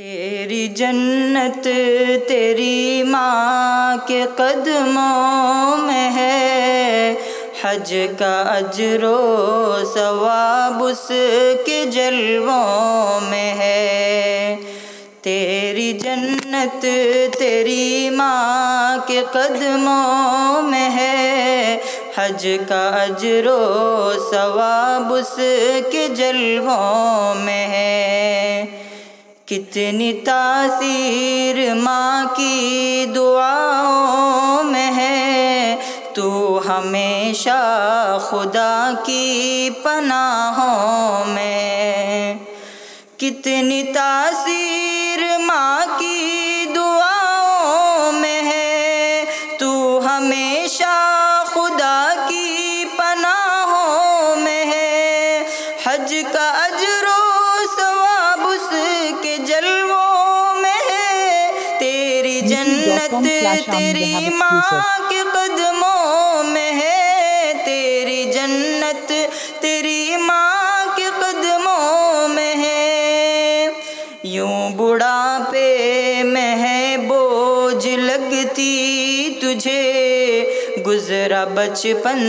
तेरी जन्नत तेरी माँ के कदमों में है, हज का अजरो सवाब उसके जलवों में है। तेरी जन्नत तेरी माँ के कदमों में है, हज का अजरो सवाब उसके जलवों में है। कितनी तासीर माँ की दुआओं में है, तू हमेशा खुदा की पनाहों में। कितनी तासीर माँ की दुआओं में है, तू हमेशा खुदा की पनाहों में है। हज का अजरो सवाब उसके जलवों में है। तेरी जन्नत तेरी माँ के कदमों में है, तेरी जन्नत तेरी माँ के कदमों में है। यूं बुढ़ापे में है बोझ लगती तुझे, गुज़रा बचपन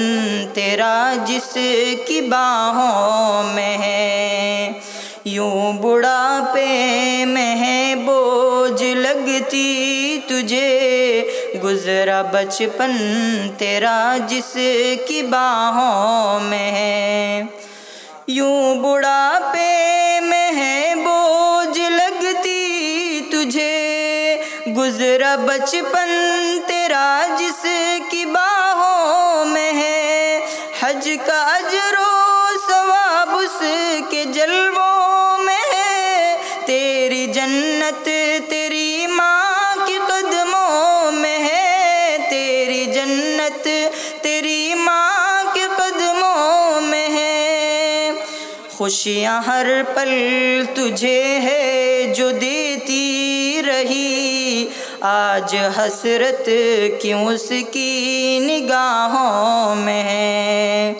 तेरा जिसकी बाहों में है। यूं बुढ़ापे में है बोझ लगती तुझे, गुज़रा बचपन तेरा जिसकी बाहों में है। यूं बुढ़ापे में है बोझ लगती तुझे, गुज़रा बचपन तेरा जिसकी बाहों में है। हज का अजरो सवाब उसके जलवों में है। तेरी जन्नत तेरी माँ के कदमों में है, तेरी जन्नत तेरी माँ के कदमों में है। खुशियाँ हर पल तुझे है जो देती रही, आज हसरत क्यों उसकी निगाहों में है।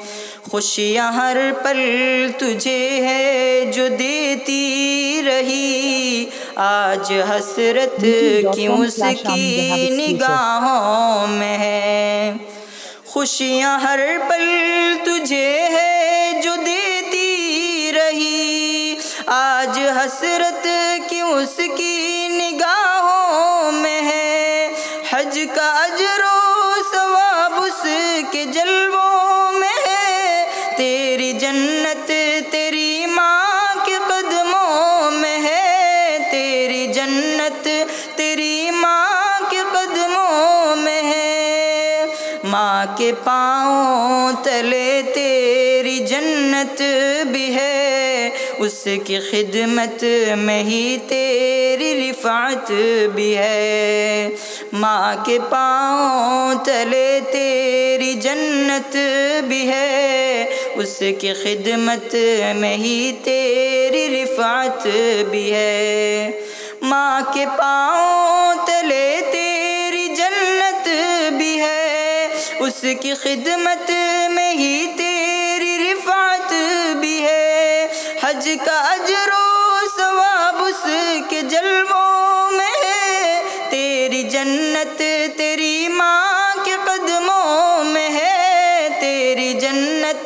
खुशियाँ हर पल तुझे है जो देती रही, आज हसरत क्यों उसकी निगाहों में है। खुशियाँ हर पल तुझे है जो देती रही, आज हसरत क्यों उसकी निगाहों में है। हज का अजरो सवाब उसके जलवों में है। तेरी जन्नत तेरी माँ के कदमों में है, तेरी जन्नत तेरी माँ के कदमों में है। माँ के पाँव तले तेरी जन्नत भी है, उसकी खिदमत में ही तेरी रिफ़ात भी है। माँ के पाँव तले तेरी जन्नत भी है, उसकी खिदमत में ही तेरी रिफ़ात भी है। माँ के पाँव तले तेरी जन्नत भी है, उसकी खिदमत में ही तेरी रिफ़ात भी है। हज का अजरो सवाब उसके जलवों में है। तेरी जन्नत तेरी माँ के कदमों में है, तेरी जन्नत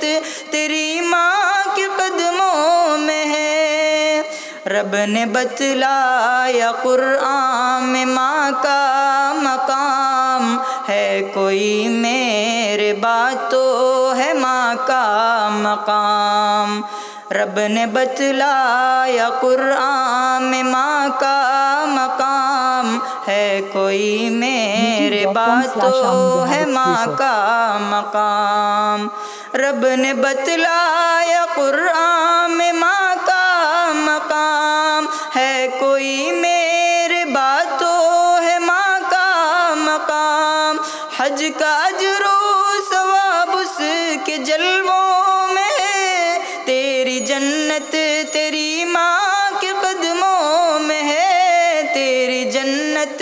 तेरी माँ के कदमों में है। रब ने बतलाया कुरान में माँ का मकाम है, कोई मेरे बातों है माँ का मकाम। रब ने बतलाया कुरान में माँ का मकाम है, कोई मेरे बातों है माँ का मकाम। रब ने बतलाया कुरान में माँ का मकाम है, कोई मेरे बातों है माँ का मकाम। हज का अजरो सवाब उसके जलवों में है। तेरी जन्नत तेरी माँ के कदमों में है, तेरी जन्नत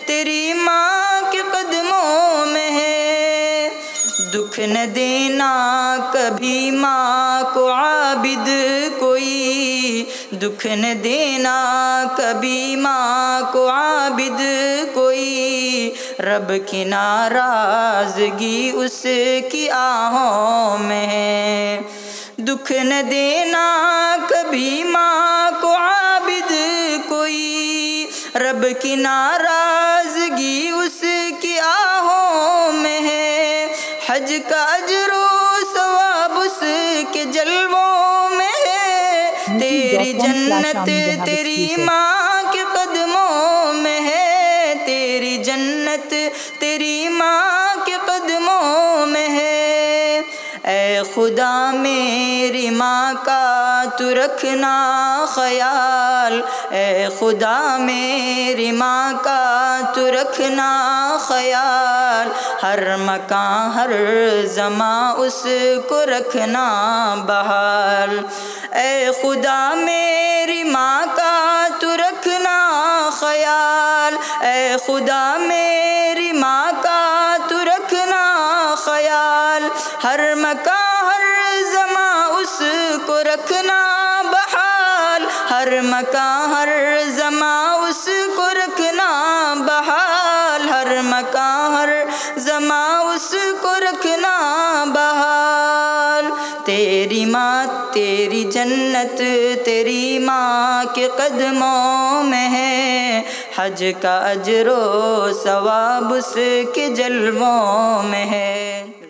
तेरी माँ के कदमों में है। दुख न देना कभी माँ को आबिद कोई, दुख न देना कभी माँ को आबिद कोई, रब की नाराज़गी उसकी आहों में है। दुख न देना कभी माँ को आबिद कोई, रब की नाराज़गी उसकी आहों में है। हज का अजरो सवाब उसके जलवों में है। तेरी जन्नत तेरी माँ के कदमों में है। तेरी जन्नत तेरी माँ के कदमों में है। ऐ खुदा मेरी माँ का तू रखना ख्याल, ऐ खुदा मेरी माँ का तू रखना ख्याल। हर मकान हर ज़मा उसको रखना बहाल। ऐ खुदा मेरी माँ का तू रखना ख्याल, ऐ खुदा मेरी माँ का तू रखना ख्याल। हर मकान हर ज़मा उसको रखना बहाल। हर मकान हर ज़मा उसको रखना बहाल। हर मकान हर ज़मा उसको रखना बहाल। तेरी माँ तेरी जन्नत तेरी माँ के कदमों में है। हज का अजरो सवाब उसके जलवों में है।